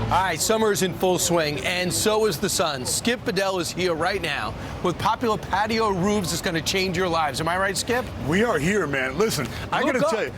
All right, summer is in full swing, and so is the sun. Skip BEDELL is here right now with popular patio roofs that's going to change your lives. Am I right, Skip? We are here, man. Listen, I got to tell you,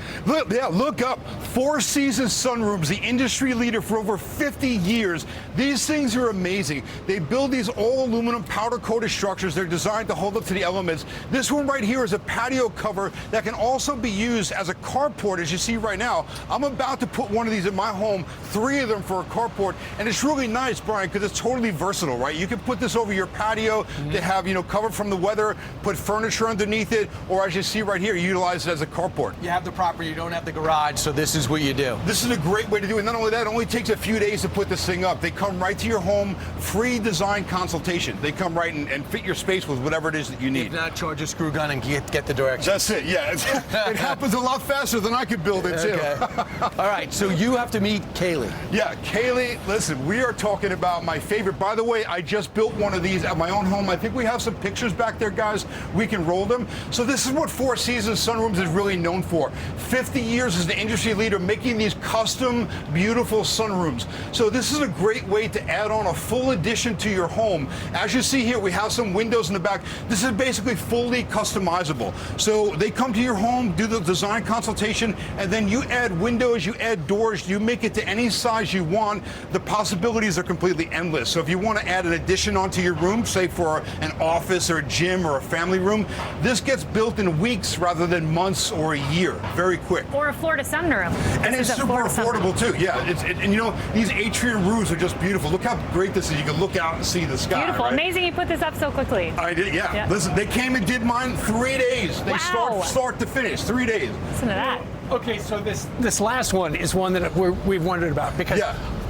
look up. Four Seasons Sunrooms, the industry leader for over 50 years. These things are amazing. They build these all aluminum powder-coated structures. They're designed to hold up to the elements. This one right here is a patio cover that can also be used as a carport, as you see right now. I'm about to put one of these in my home, 3 of them for a carport, and it's really nice, Brian, because it's totally versatile, right? You can put this over your patio to have, cover from the weather, put furniture underneath it, or as you see right here, utilize it as a carport. You have the property, you don't have the garage, so this is what you do. This is a great way to do it. Not only that, it only takes a few days to put this thing up. They come right to your home, free design consultation. They come right and fit your space with whatever it is that you need. If not, charge a screw gun and get the directions. That's it, yeah. It happens a lot faster than I could build it, too. Okay. All right, so you have to meet Kaylee. Yeah, Kaylee, listen, we are talking about my favorite. By the way, I just built one of these at my own home. I think we have some pictures back there, guys. We can roll them. So this is what Four Seasons Sunrooms is really known for. 50 years as the industry leader making these custom, beautiful sunrooms. So this is a great way to add on a full addition to your home. As you see here, we have some windows in the back. This is basically fully customizable. So they come to your home, do the design consultation, and then you add windows, you add doors, you make it to any size you want. The possibilities are completely endless. So if you want to add an addition onto your room, say for an office or a gym or a family room, this gets built in weeks rather than months or a year. Very quick. Or a floor to sunroom. And it's super affordable too. Yeah, and these atrium roofs are just think look how great this is. You can look out and see the sky. Beautiful. Right? Amazing you put this up so quickly. I did, yeah. Listen, they came and did mine 3 days. They start to finish, 3 days. Listen to that. Okay, so this last one is one that we've wondered about because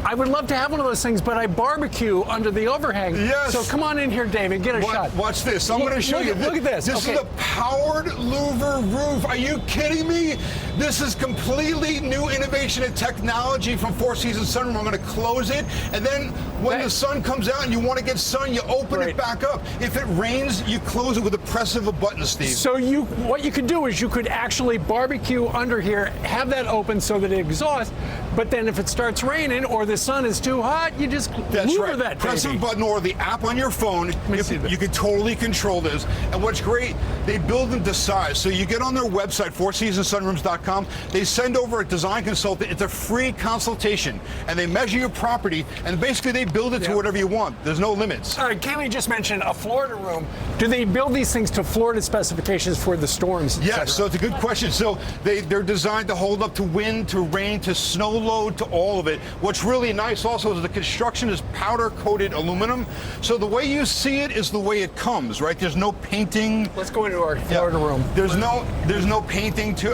I would love to have one of those things, but I barbecue under the overhang. Yes. So come on in here, David, get a shot. Watch this. I'm going to show you. Look at this. This is a powered louver roof. Are you kidding me? This is completely new innovation and technology from Four Seasons Sunroom. I'm going to close it, and then when the sun comes out and you want to get sun, you open it back up. If it rains, you close it with the press of a button, Steve. So what you could do is you could actually barbecue under here, have that open so that it exhausts, but then if it starts raining or the sun is too hot, you just louver that. Press a button or the app on your phone. You can totally control this. And what's great, they build them to size. So you get on their website, fourseasonsunrooms.com. They send over a design consultant. It's a free consultation, and they measure your property, and basically they build it to whatever you want. There's no limits. All right, Kaylee just mentioned a Florida room. Do they build these things to Florida specifications for the storms? Yes, so it's a good question. So they're designed to hold up to wind, to rain, to snow load, to all of it. What's really nice also is the construction is powder-coated aluminum. So the way you see it is the way it comes, right? There's no painting. Let's go into our Florida room. There's no painting to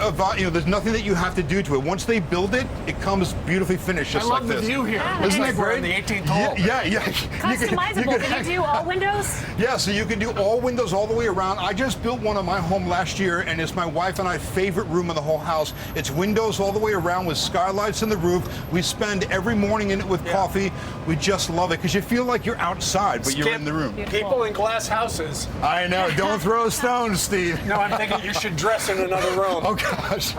there's nothing that you have to do to it. Once they build it, it comes beautifully finished, just like this. I love the view here. Isn't that great? The 18th hole. Yeah. Customizable. Can you do all windows? Yeah, so you can do all windows all the way around. I just built one on my home last year, and it's my wife and I's favorite room in the whole house. It's windows all the way around with skylights in the roof. We spend every morning in it with coffee. We just love it because you feel like you're outside, but you're in the room. Beautiful. People in glass houses. I know. Don't throw stones, Steve. No, I'm thinking you should dress in another room. Oh, gosh.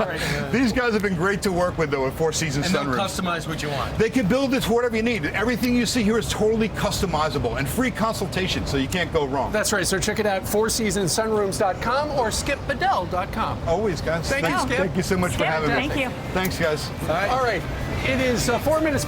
These guys have been great to work with, though, at Four Seasons Sunrooms. And they'll customize what you want. They can build it to whatever you need. Everything you see here is totally customizable and free consultation, so you can't go wrong. That's right. So check it out, fourseasonsunrooms.com or skipbedell.com. Always, guys. Thank you, Skip. Thank you so much for having me. Thank you. Thanks, guys. All right. It is 4 minutes